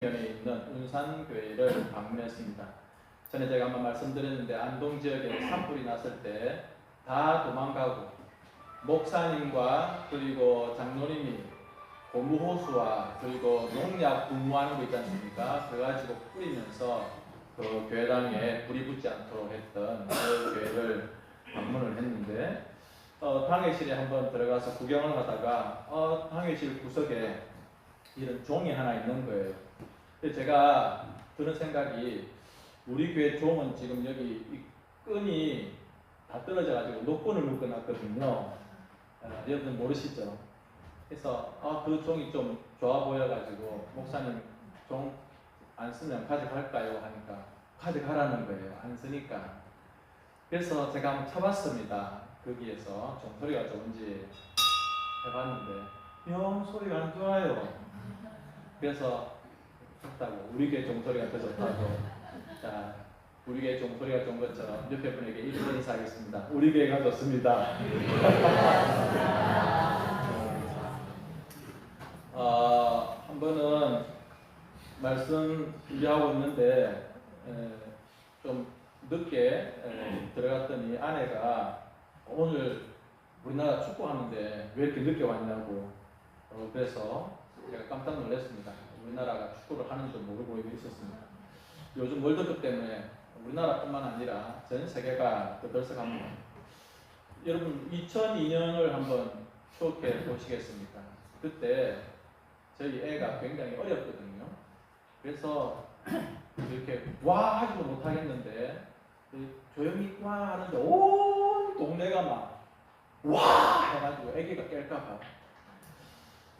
면에 있는 운산교회를 방문했습니다. 전에 제가 한번 말씀드렸는데 안동 지역에 산불이 났을 때 다 도망가고 목사님과 그리고 장로님이 고무호수와 그리고 농약 분무하는 거 있지 않습니까? 그래가지고 뿌리면서 그 교회당에 불이 붙지 않도록 했던 그 교회를 방문을 했는데 당회실에 한번 들어가서 구경을 하다가 당회실 구석에 이런 종이 하나 있는 거예요. 제가 드는 생각이 우리 교회 종은 지금 여기 이 끈이 다 떨어져가지고 노끈을 묶어놨거든요. 여러분 모르시죠? 그래서 그 종이 좀 좋아 보여가지고 목사님 종 안 쓰면 가져갈까요? 하니까 가져가라는 거예요. 안 쓰니까. 그래서 제가 한번 쳐봤습니다. 거기에서 종 소리가 좋은지 해봤는데 영 소리가 안 좋아요. 그래서 좋다고 우리 교회 종소리가 더 좋다고. 자, 우리 교회 종소리가 좋은 것처럼 옆에 분에게 이렇게 인사하겠습니다. 우리 교회가 좋습니다. 한 번은 말씀 준비하고 있는데 좀 늦게 들어갔더니 아내가 오늘 우리나라 축구하는데 왜 이렇게 늦게 왔냐고 그래서 제가 깜짝 놀랐습니다. 우리나라가 축구를 하는 줄 모르고 있었습니다. 요즘 월드컵 때문에 우리나라뿐만 아니라 전 세계가 떠들썩합니다. 여러분 2002년을 한번 추억해 보시겠습니까? 그때 저희 애가 굉장히 어렸거든요. 그래서 이렇게 와 하지도 못하겠는데 조용히 와 하는데 온 동네가 막 와 해가지고 애기가 깰까봐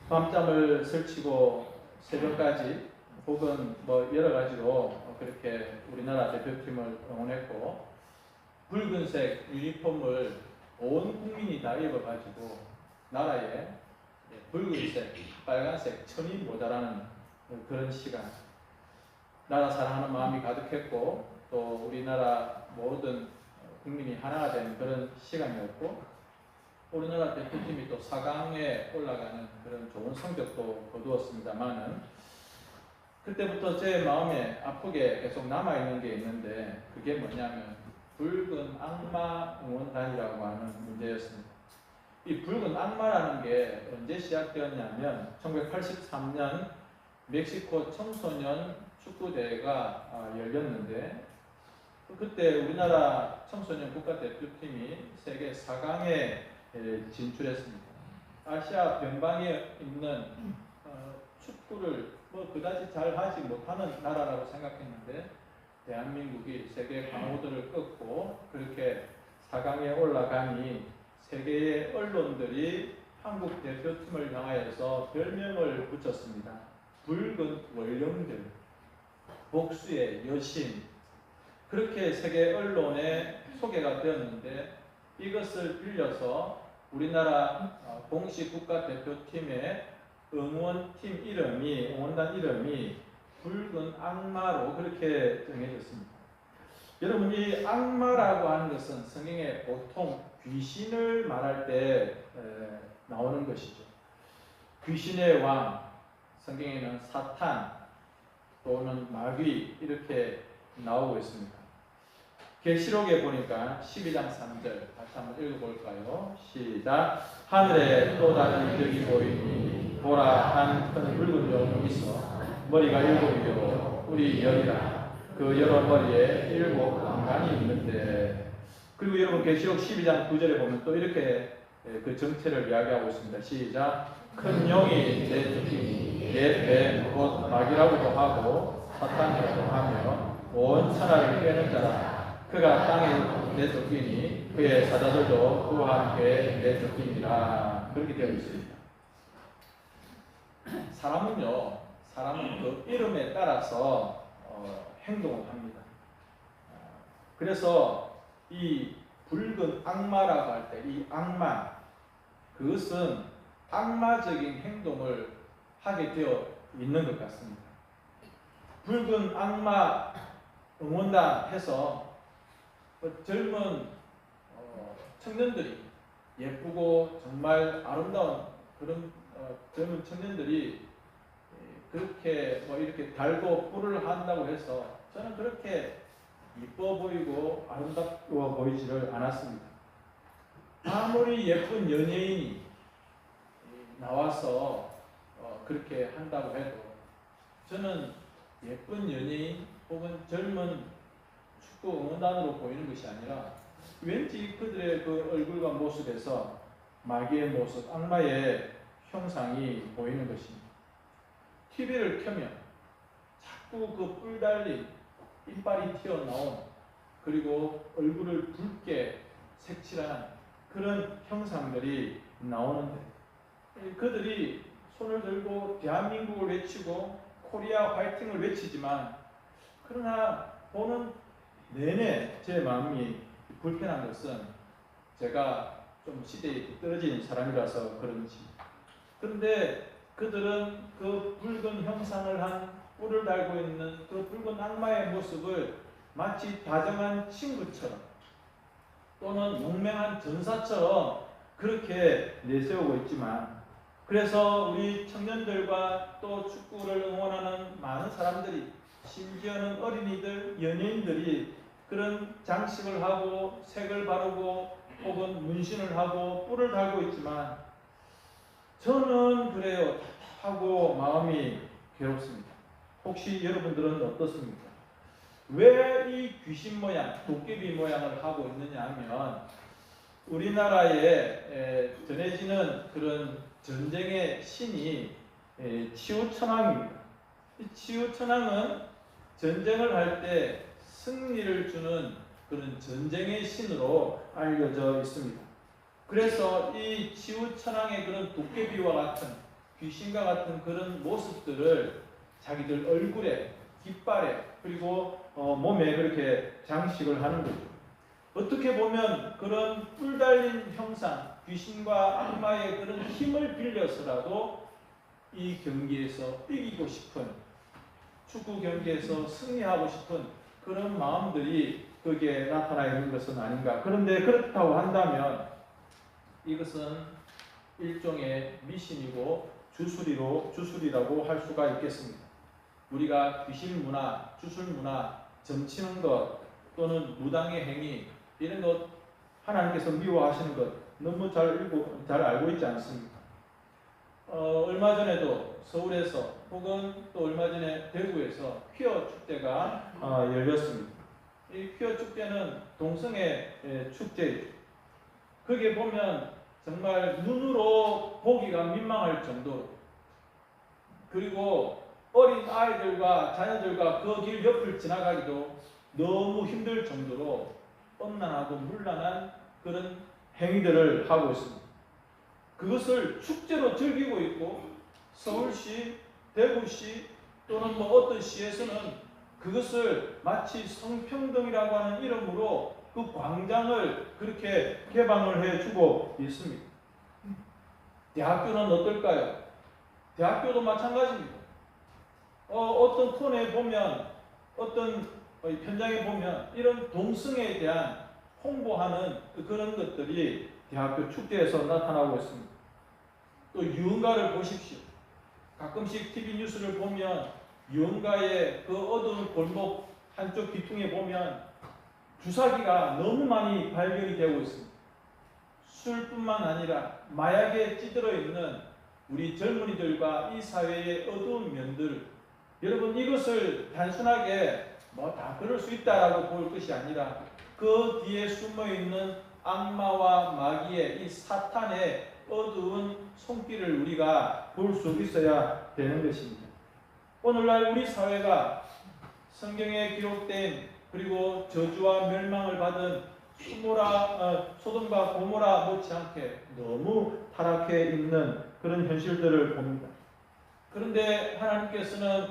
밤잠을 설치고 새벽까지 혹은 뭐 여러 가지로 그렇게 우리나라 대표팀을 응원했고 붉은색 유니폼을 온 국민이 다 입어가지고 나라에 붉은색, 빨간색 천이 모자라는 그런 시간 나라 사랑하는 마음이 가득했고 또 우리나라 모든 국민이 하나가 된 그런 시간이었고 우리나라 대표팀이 또 4강에 올라가는 그런 좋은 성적도 거두었습니다만은 그때부터 제 마음에 아프게 계속 남아있는 게 있는데 그게 뭐냐면 붉은 악마 응원단이라고 하는 문제였습니다. 이 붉은 악마라는 게 언제 시작되었냐면 1983년 멕시코 청소년 축구대회가 열렸는데 그때 우리나라 청소년 국가대표팀이 세계 4강에 진출했습니다. 아시아 변방에 있는 축구를 뭐 그다지 잘 하지 못하는 나라라고 생각했는데 대한민국이 세계 강호들을 꺾고 그렇게 4강에 올라가니 세계의 언론들이 한국 대표팀을 향하여서 별명을 붙였습니다. 붉은 원령들, 복수의 여신 그렇게 세계 언론에 소개가 되었는데 이것을 빌려서 우리나라 공식 국가대표팀의 응원팀 이름이 응원단 이름이 붉은 악마로 그렇게 정해졌습니다. 여러분 이 악마라고 하는 것은 성경에 보통 귀신을 말할 때 나오는 것이죠. 귀신의 왕, 성경에는 사탄 또는 마귀 이렇게 나오고 있습니다. 계시록에 보니까 12장 3절 다시 한번 읽어볼까요? 시작. 하늘에 또 다른 이적이 보이니 보라 한 큰 붉은 용이 있어 머리가 7이요 뿔이 10이라 그 여러 머리에 7 왕관이 있는데 그리고 여러분 계시록 12장 9절에 보면 또 이렇게 그 정체를 이야기하고 있습니다. 시작. 큰 용이 내 주인이 내 곧 마귀라고도 하고 사탄이라고 하며 온 천하를 꿰는 자라 그가 땅에 내쫓기니 그의 사자들도 그와 함께 내쫓기니라 그렇게 되어 있습니다. 사람은 그 이름에 따라서 행동을 합니다. 그래서 이 붉은 악마라고 할 때 이 악마 그것은 악마적인 행동을 하게 되어 있는 것 같습니다. 붉은 악마 응원단 해서 젊은 청년들이 예쁘고 정말 아름다운 그런 젊은 청년들이 그렇게 뭐 이렇게 달고 뿔을 한다고 해서 저는 그렇게 이뻐 보이고 아름다워 보이지를 않았습니다. 아무리 예쁜 연예인이 나와서 그렇게 한다고 해도 저는 예쁜 연예인 혹은 젊은 축구 응원단으로 보이는 것이 아니라 왠지 그들의 그 얼굴과 모습에서 마귀의 모습, 악마의 형상이 보이는 것입니다. TV를 켜면 자꾸 그 뿔 달린 이빨이 튀어나온 그리고 얼굴을 붉게 색칠한 그런 형상들이 나오는데 그들이 손을 들고 대한민국을 외치고 코리아 화이팅을 외치지만 그러나 보는 내내 제 마음이 불편한 것은 제가 좀 시대에 떨어진 사람이라서 그런지 그런데 그들은 그 붉은 형상을 한 뿔을 달고 있는 그 붉은 악마의 모습을 마치 다정한 친구처럼 또는 용맹한 전사처럼 그렇게 내세우고 있지만 그래서 우리 청년들과 또 축구를 응원하는 많은 사람들이 심지어는 어린이들, 연예인들이 그런 장식을 하고 색을 바르고 혹은 문신을 하고 뿔을 달고 있지만 저는 그래요. 답답하고 마음이 괴롭습니다. 혹시 여러분들은 어떻습니까? 왜 이 귀신 모양, 도깨비 모양을 하고 있느냐 하면 우리나라에 전해지는 그런 전쟁의 신이 치우천왕입니다. 이 치우천왕은 전쟁을 할 때 승리를 주는 그런 전쟁의 신으로 알려져 있습니다. 그래서 이 치우천왕의 그런 도깨비와 같은 귀신과 같은 그런 모습들을 자기들 얼굴에, 깃발에 그리고 몸에 그렇게 장식을 하는 거죠. 어떻게 보면 그런 뿔 달린 형상, 귀신과 악마의 그런 힘을 빌려서라도 이 경기에서 이기고 싶은, 축구 경기에서 승리하고 싶은 그런 마음들이 거기에 나타나 있는 것은 아닌가. 그런데 그렇다고 한다면 이것은 일종의 미신이고 주술이라고 할 수가 있겠습니다. 우리가 귀신 문화, 주술 문화, 점치는 것 또는 무당의 행위 이런 것 하나님께서 미워하시는 것 너무 잘 알고 있지 않습니까? 얼마 전에도 서울에서 혹은 또 얼마 전에 대구에서 퀴어 축제가 열렸습니다. 이 퀴어 축제는 동성애 축제이죠. 거기에 보면 정말 눈으로 보기가 민망할 정도로 그리고 어린 아이들과 자녀들과 그 길 옆을 지나가기도 너무 힘들 정도로 엄란하고 문란한 그런 행위들을 하고 있습니다. 그것을 축제로 즐기고 있고 서울시, 대구시 또는 뭐 어떤 시에서는 그것을 마치 성평등이라고 하는 이름으로 그 광장을 그렇게 개방을 해주고 있습니다. 대학교는 어떨까요? 대학교도 마찬가지입니다. 어떤 코너에 보면 어떤 현장에 보면 이런 동성애에 대한 홍보하는 그런 것들이 대학교 축제에서 나타나고 있습니다. 또 유흥가를 보십시오. 가끔씩 TV 뉴스를 보면 유흥가의 그 어두운 골목 한쪽 귀퉁이에 보면 주사기가 너무 많이 발견이 되고 있습니다. 술뿐만 아니라 마약에 찌들어 있는 우리 젊은이들과 이 사회의 어두운 면들, 여러분 이것을 단순하게 뭐 다 그럴 수 있다라고 볼 것이 아니라 그 뒤에 숨어 있는 악마와 마귀의 이 사탄의 어두운 손길을 우리가 볼 수 있어야 되는 것입니다. 오늘날 우리 사회가 성경에 기록된 그리고 저주와 멸망을 받은 소돔과 고모라 못지않게 너무 타락해 있는 그런 현실들을 봅니다. 그런데 하나님께서는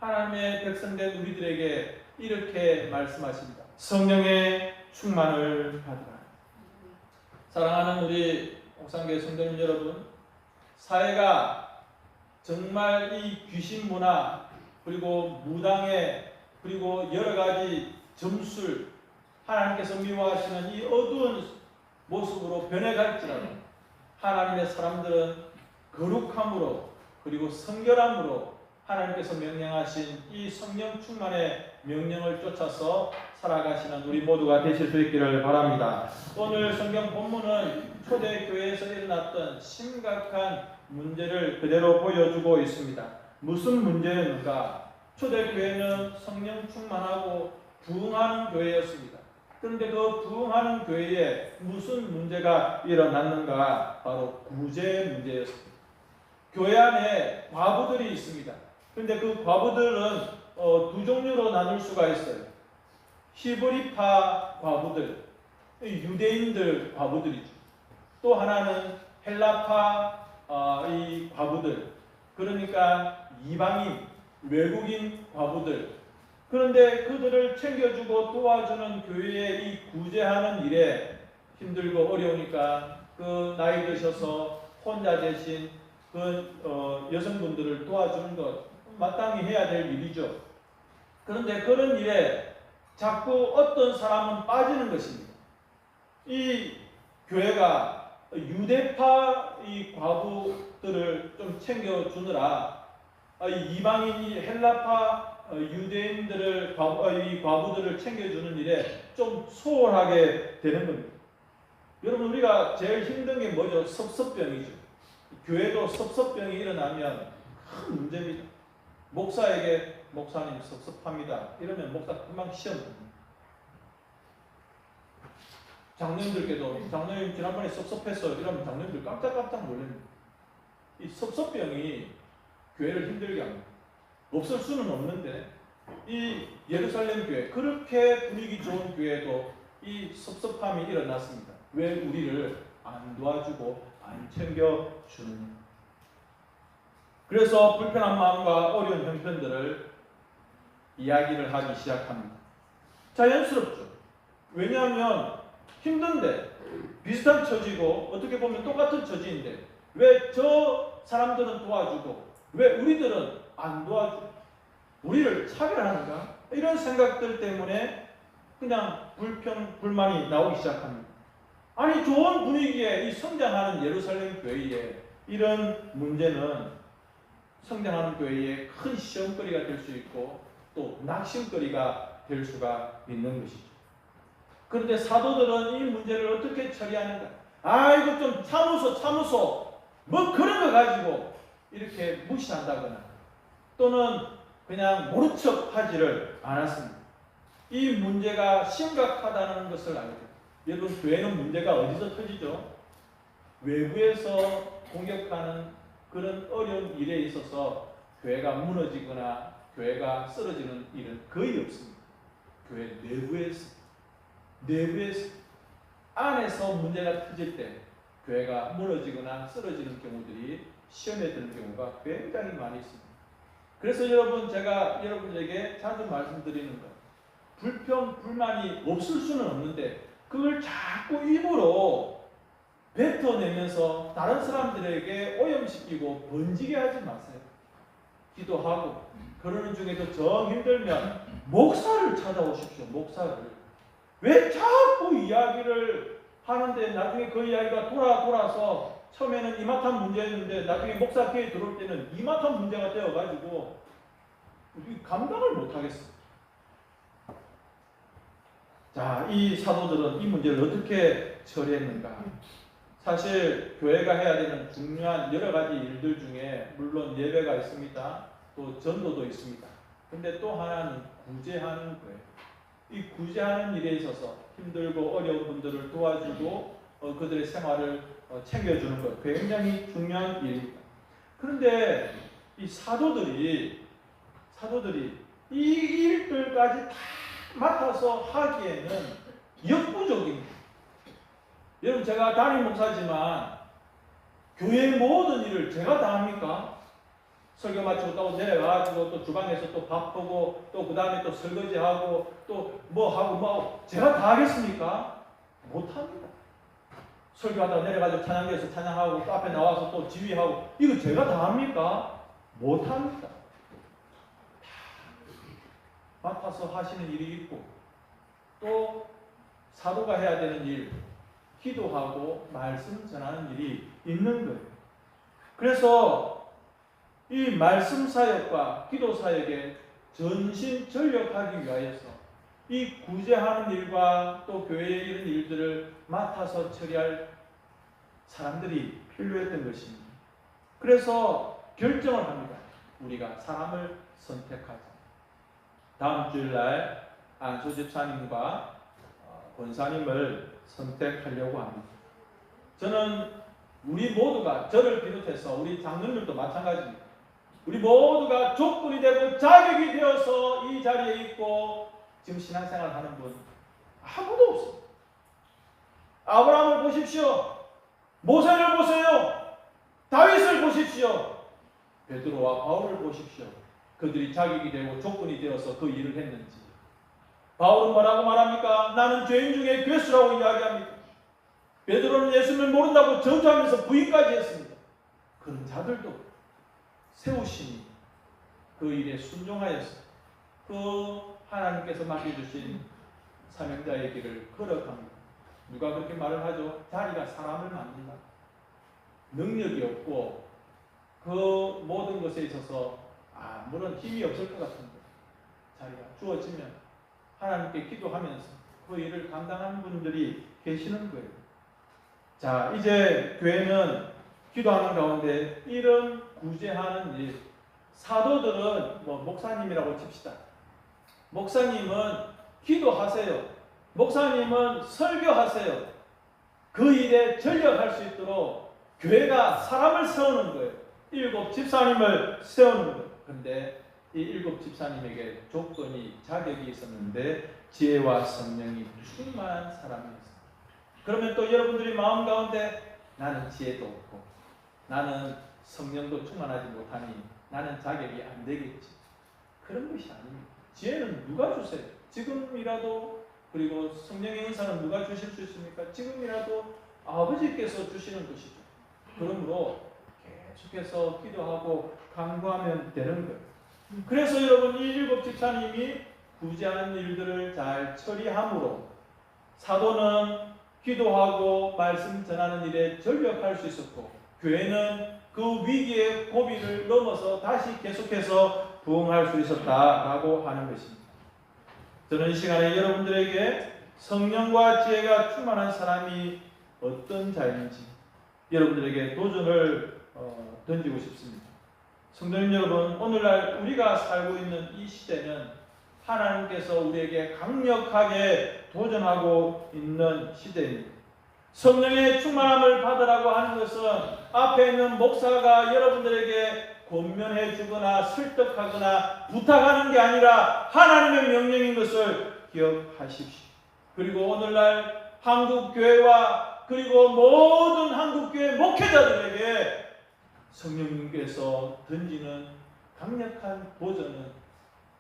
하나님의 백성된 우리들에게 이렇게 말씀하십니다. 성령의 충만을 받으라. 사랑하는 우리 옥상교회 성도님 여러분, 사회가 정말 이 귀신 문화 그리고 무당의 그리고 여러 가지 점술 하나님께서 미워하시는 이 어두운 모습으로 변해갈지라도 하나님의 사람들은 거룩함으로 그리고 성결함으로 하나님께서 명령하신 이 성령 충만의 명령을 쫓아서 살아가시는 우리 모두가 되실 수 있기를 바랍니다. 오늘 성경 본문은 초대교회에서 일어났던 심각한 문제를 그대로 보여주고 있습니다. 무슨 문제였는가? 초대교회는 성령 충만하고 부흥하는 교회였습니다. 그런데 그 부흥하는 교회에 무슨 문제가 일어났는가? 바로 구제 문제였습니다. 교회 안에 과부들이 있습니다. 그런데 그 과부들은 두 종류로 나눌 수가 있어요. 히브리파 과부들, 유대인들 과부들이죠. 또 하나는 헬라파 이 과부들, 그러니까 이방인, 외국인 과부들. 그런데 그들을 챙겨주고 도와주는 교회의 이 구제하는 일에 힘들고 어려우니까 그 나이 드셔서 혼자 되신 그 여성분들을 도와주는 것 마땅히 해야 될 일이죠. 그런데 그런 일에 자꾸 어떤 사람은 빠지는 것입니다. 이 교회가 유대파 이 과부들을 좀 챙겨주느라 이방인 이 헬라파 유대인들을 이 과부들을 챙겨주는 일에 좀 소홀하게 되는 겁니다. 여러분, 우리가 제일 힘든 게 뭐죠? 섭섭병이죠. 교회도 섭섭병이 일어나면 큰 문제입니다. 목사에게 목사님 섭섭합니다. 이러면 목사 금방 시험 듭니다. 장로님들께도 장로님 지난번에 섭섭했어요. 이러면 장로님들 깜짝깜짝 놀랍니다. 이 섭섭병이 교회를 힘들게 합니다. 없을 수는 없는데 이 예루살렘 교회, 그렇게 분위기 좋은 교회도 이 섭섭함이 일어났습니다. 왜 우리를 안 도와주고 안 챙겨주느냐. 그래서 불편한 마음과 어려운 형편들을 이야기를 하기 시작합니다. 자연스럽죠. 왜냐하면 힘든데 비슷한 처지고 어떻게 보면 똑같은 처지인데 왜 저 사람들은 도와주고 왜 우리들은 안 도와주고 우리를 차별하는가? 이런 생각들 때문에 그냥 불만이 나오기 시작합니다. 아니, 좋은 분위기에 이 성장하는 예루살렘 교회에 이런 문제는 성장하는 교회에 큰 시험거리가 될 수 있고 또 낙심거리가 될 수가 있는 것이죠. 그런데 사도들은 이 문제를 어떻게 처리하는가? 이거 좀 참으소 뭐 그런 거 가지고 이렇게 무시한다거나 또는 그냥 모른 척 하지를 않았습니다. 이 문제가 심각하다는 것을 알게 됩니다. 여러분, 교회는 문제가 어디서 터지죠? 외부에서 공격하는 그런 어려운 일에 있어서 교회가 무너지거나 교회가 쓰러지는 일은 거의 없습니다. 교회 내부에서 안에서 문제가 터질 때 교회가 무너지거나 쓰러지는 경우들이 시험에 드는 경우가 굉장히 많이 있습니다. 그래서 여러분, 제가 여러분에게 자주 말씀드리는 것, 불평, 불만이 없을 수는 없는데 그걸 자꾸 입으로 뱉어내면서 다른 사람들에게 오염시키고 번지게 하지 마세요. 기도하고 그러는 중에도 정 힘들면 목사를 찾아오십시오. 목사를. 왜 자꾸 이야기를 하는데 나중에 그 이야기가 돌아서 처음에는 이마탄 문제였는데 나중에 목사 교회에 들어올 때는 이마탄 문제가 되어가지고 감당을 못하겠어요. 자, 이 사도들은 이 문제를 어떻게 처리했는가? 사실 교회가 해야 되는 중요한 여러 가지 일들 중에 물론 예배가 있습니다. 또 전도도 있습니다. 근데 또 하나는 구제하는 거예요. 이 구제하는 일에 있어서 힘들고 어려운 분들을 도와주고 그들의 생활을 챙겨주는 것, 굉장히 중요한 일입니다. 그런데 이 사도들이 이 일들까지 다 맡아서 하기에는 역부족입니다. 여러분, 제가 담임 목사지만 교회의 모든 일을 제가 다 합니까? 설교 마치고 또 내려가가지고 또 주방에서 또 밥 보고 또 그 다음에 또 설거지하고 또 뭐 하고 제가 다 하겠습니까? 못합니다. 설교하다가 내려가지고 찬양대에서 찬양하고 또 앞에 나와서 또 지휘하고 이거 제가 다 합니까? 못합니다. 맡아서 하시는 일이 있고 또 사도가 해야 되는 일, 기도하고 말씀 전하는 일이 있는 거예요. 그래서 이 말씀 사역과 기도 사역에 전심 전력하기 위하여서 이 구제하는 일과 또 교회의 이런 일들을 맡아서 처리할 사람들이 필요했던 것입니다. 그래서 결정을 합니다. 우리가 사람을 선택하자. 다음 주일날 안수 집사님과 권사님을 선택하려고 합니다. 저는 우리 모두가, 저를 비롯해서 우리 장로님들도 마찬가지입니다. 우리 모두가 조건이 되고 자격이 되어서 이 자리에 있고 지금 신앙생활 하는 분 아무도 없습니다. 아브라함을 보십시오. 모세를 보세요. 다윗을 보십시오. 베드로와 바울을 보십시오. 그들이 자격이 되고 조건이 되어서 그 일을 했는지. 바울은 뭐라고 말합니까? 나는 죄인 중에 괴수라고 이야기합니다. 베드로는 예수님을 모른다고 저주하면서 부인까지 했습니다. 그런 자들도 세우시니 그 일에 순종하여서 그 하나님께서 맡겨주신 사명자의 길을 걸어갑니다. 누가 그렇게 말을 하죠? 자리가 사람을 만든다. 능력이 없고 그 모든 것에 있어서 아무런 힘이 없을 것 같은데 자리가 주어지면 하나님께 기도하면서 그 일을 감당하는 분들이 계시는 거예요. 자, 이제 교회는 기도하는 가운데 이런 구제하는 일, 사도들은 목사님이라고 칩시다. 목사님은 기도하세요. 목사님은 설교하세요. 그 일에 전력할 수 있도록 교회가 사람을 세우는 거예요. 7 집사님을 세우는 거예요. 그런데 이 7 집사님에게 조건이, 자격이 있었는데 지혜와 성령이 충만한 사람이었어요. 그러면 또 여러분들이 마음 가운데 나는 지혜도 없고 나는 성령도 충만하지 못하니 나는 자격이 안 되겠지. 그런 것이 아닙니다. 지혜는 누가 주세요? 지금이라도. 그리고 성령의 은사는 누가 주실 수 있습니까? 지금이라도 아버지께서 주시는 것이죠. 그러므로 계속해서 기도하고 간구하면 되는 거예요. 그래서 여러분 이 7 집사님이 구제하는 일들을 잘 처리함으로 사도는 기도하고 말씀 전하는 일에 전력할 수 있었고 교회는 그 위기의 고비를 넘어서 다시 계속해서 부흥할 수 있었다라고 하는 것입니다. 저는 이 시간에 여러분들에게 성령과 지혜가 충만한 사람이 어떤 자인지 여러분들에게 도전을 던지고 싶습니다. 성도님 여러분, 오늘날 우리가 살고 있는 이 시대는 하나님께서 우리에게 강력하게 도전하고 있는 시대입니다. 성령의 충만함을 받으라고 하는 것은 앞에 있는 목사가 여러분들에게 권면해 주거나 설득하거나 부탁하는 게 아니라 하나님의 명령인 것을 기억하십시오. 그리고 오늘날 한국교회와 그리고 모든 한국교회 목회자들에게 성령님께서 던지는 강력한 도전은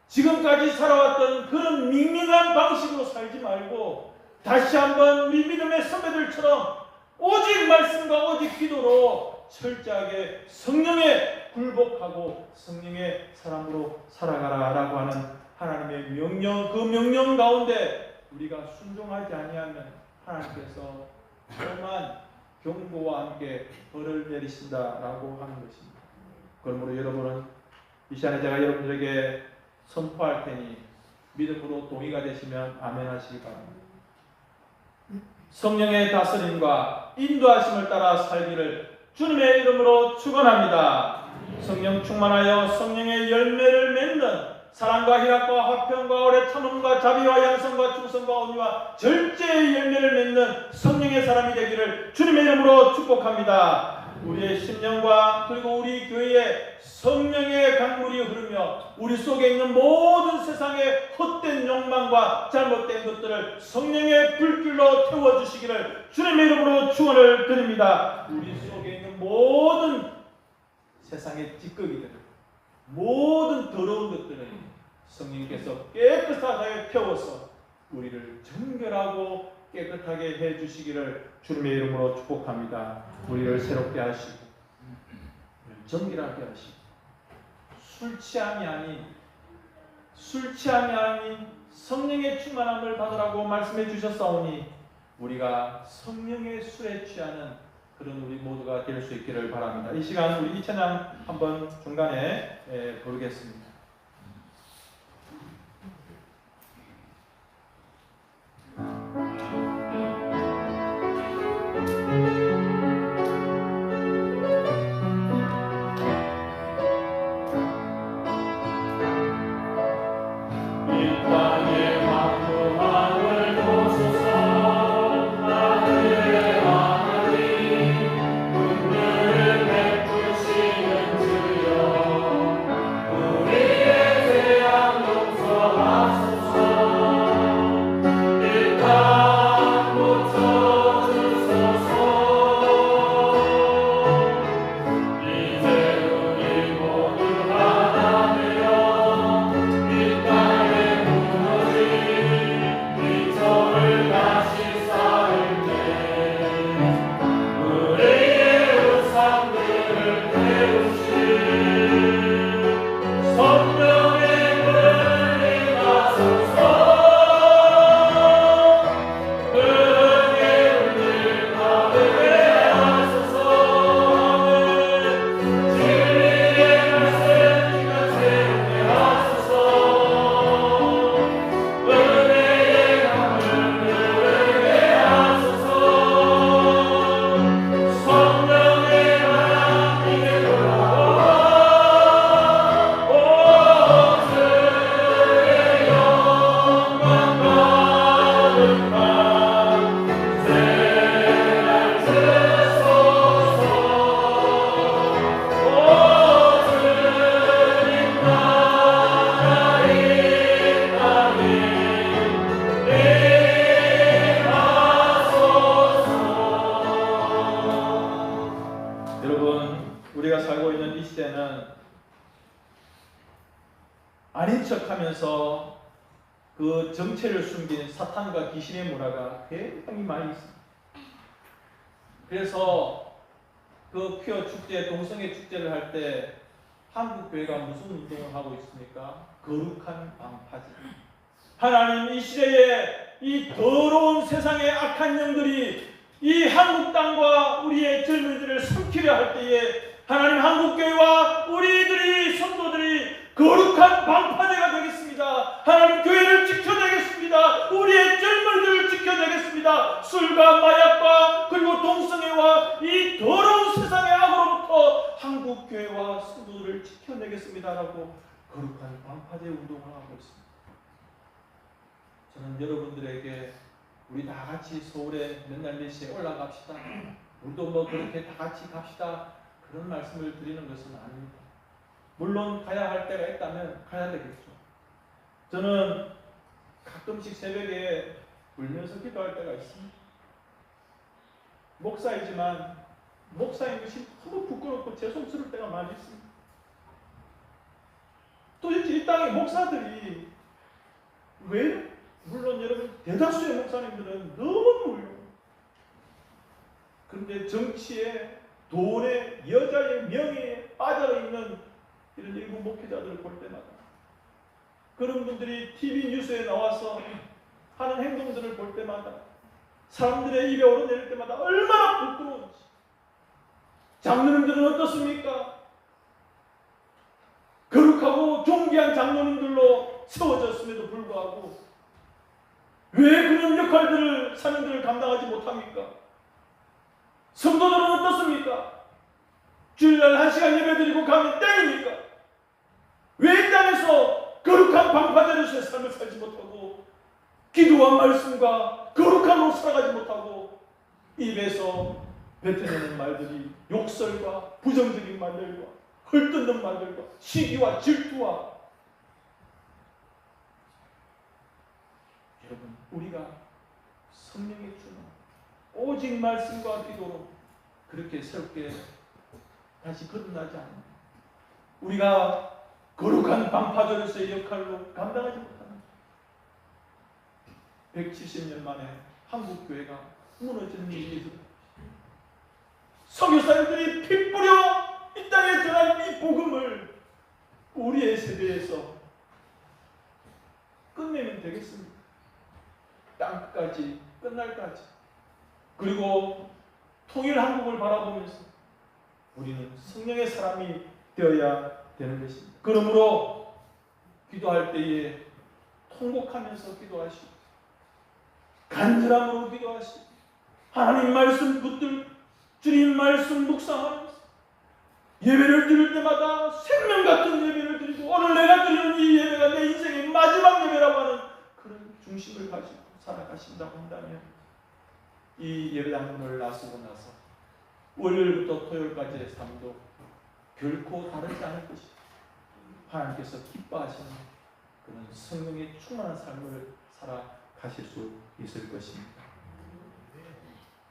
지금까지 살아왔던 그런 밍밍한 방식으로 살지 말고 다시 한번 우리 믿음의 선배들처럼 오직 말씀과 오직 기도로 철저하게 성령에 굴복하고 성령의 사람으로 살아가라라고 하는 하나님의 명령, 그 명령 가운데 우리가 순종하지 아니하면 하나님께서 험한 경고와 함께 벌을 내리신다라고 하는 것입니다. 그러므로 여러분은 이 시간에 제가 여러분들에게 선포할 테니 믿음으로 동의가 되시면 아멘 하시기 바랍니다. 성령의 다스림과 인도하심을 따라 살기를 주님의 이름으로 축원합니다. 성령 충만하여 성령의 열매를 맺는 사랑과 희락과 화평과 오래 참음과 자비와 양성과 충성과 온유와 절제의 열매를 맺는 성령의 사람이 되기를 주님의 이름으로 축복합니다. 우리의 심령과 그리고 우리 교회에 성령의 강물이 흐르며 우리 속에 있는 모든 세상의 헛된 욕망과 잘못된 것들을 성령의 불길로 태워주시기를 주님의 이름으로 축원을 드립니다. 우리 속에 있는 모든 세상의 찌꺼기들, 모든 더러운 것들을 성령께서 깨끗하게 태워서 우리를 정결하고 깨끗하게 해주시기를 주님의 이름으로 축복합니다. 우리를 새롭게 하시고 정결하게 하시고 술 취함이 아닌 성령의 충만함을 받으라고 말씀해 주셨사오니 우리가 성령의 술에 취하는 그런 우리 모두가 될 수 있기를 바랍니다. 이 시간 우리 이 찬양 한번 중간에 부르겠습니다. 아닌 척하면서 그 정체를 숨긴 사탄과 귀신의 문화가 굉장히 많이 있습니다. 그래서 그 퀴어 축제, 동성애 축제를 할 때 한국 교회가 무슨 운동을 하고 있습니까? 거룩한 방파제. 하나님 이 시대에 이 더러운 세상의 악한 영들이 이 한국 땅과 우리의 젊은이들을 삼키려 할 때에 하나님 한국교회와 우리들이 성도들이 거룩한 방파제가 되겠습니다. 하나님 교회를 지켜내겠습니다. 우리의 젊은이들을 지켜내겠습니다. 술과 마약과 그리고 동성애와 이 더러운 세상의 악으로부터 한국교회와 성도들을 지켜내겠습니다라고 거룩한 방파제 운동을 하고 있습니다. 저는 여러분들에게 우리 다 같이 서울에 맨날 4시에 올라갑시다. 우리도 뭐 그렇게 다 같이 갑시다. 그런 말씀을 드리는 것은 아닙니다. 물론 가야 할 때가 있다면 가야 되겠죠. 저는 가끔씩 새벽에 울면서 기도할 때가 있습니다. 목사이지만 목사인 것이 너무 부끄럽고 죄송스러울 때가 많이 있습니다. 도대체 이 땅의 목사들이 왜, 물론 여러분 대다수의 목사님들은 너무 훌륭해요. 그런데 정치에, 돈에, 여자의 명예에 빠져있는 이런 일부 목회자들을 볼 때마다, 그런 분들이 TV 뉴스에 나와서 하는 행동들을 볼 때마다, 사람들의 입에 오르내릴 때마다 얼마나 부끄러운지. 장로님들은 어떻습니까? 거룩하고 존귀한 장로님들로 세워졌음에도 불구하고 왜 그런 역할들을, 사명들을 감당하지 못합니까? 성도들은 어떻습니까? 주일날 1시간 예배드리고 가면 땡입니까? 왜 이 땅에서 거룩한 방파제로서의 삶을 살지 못하고 기도와 말씀과 거룩함으로 살아가지 못하고 입에서 뱉어내는 말들이 욕설과 부정적인 말들과 헐뜯는 말들과 시기와 질투와, 여러분 우리가 성령의 주는 오직 말씀과 기도로 그렇게 새롭게 다시 거듭나지 않는, 우리가 거룩한 방파제로서의 역할로 감당하지 못합니다. 170년 만에 한국 교회가 무너지는 일이 있습니다. 선교사님들이 피 뿌려 이 땅에 전한 이 복음을 우리의 세대에서 끝내면 되겠습니다. 땅끝까지, 끝날까지. 그리고 통일 한국을 바라보면서 우리는 성령의 사람이 되어야 되는 것입니다. 그러므로 기도할 때에 통곡하면서 기도하시고 간절함으로 기도하시고 하나님 말씀 붙들 주님 말씀 묵상하면서 예배를 드릴 때마다 생명 같은 예배를 드리고 오늘 내가 드리는 이 예배가 내 인생의 마지막 예배라고 하는 그런 중심을 가지고 살아가신다고 한다면 이 예배당을 나서고 나서 월요일부터 토요일까지의 삶도 결코 다르지 않을 것입니다. 하나님께서 기뻐하시는 그런 성령의 충만한 삶을 살아가실 수 있을 것입니다.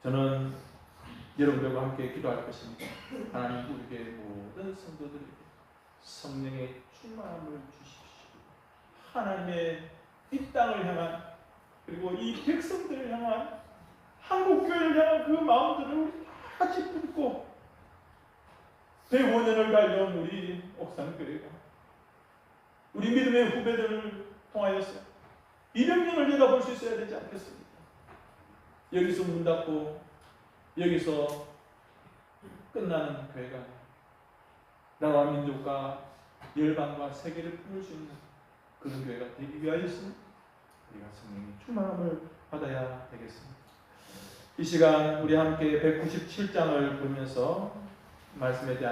저는 여러분들과 함께 기도할 것입니다. 하나님 우리에게 모든 성도들에게 성령의 충만함을 주십시오. 하나님의 이 땅을 향한 그리고 이 백성들을 향한 한국교회를 향한 그 마음들을 우리 다 같이 품고 대원년을 달려온 우리 옥산교회가 우리 믿음의 후배들을 통하여서 200년을 내다볼 수 있어야 되지 않겠습니까? 여기서 문 닫고 여기서 끝나는 교회가 나라 민족과 열방과 세계를 품을 수 있는 그런 교회가 되기 위하였습니다. 우리가 성령의 충만함을 받아야 되겠습니다. 이 시간 우리 함께 197장을 보면서 말씀에 대한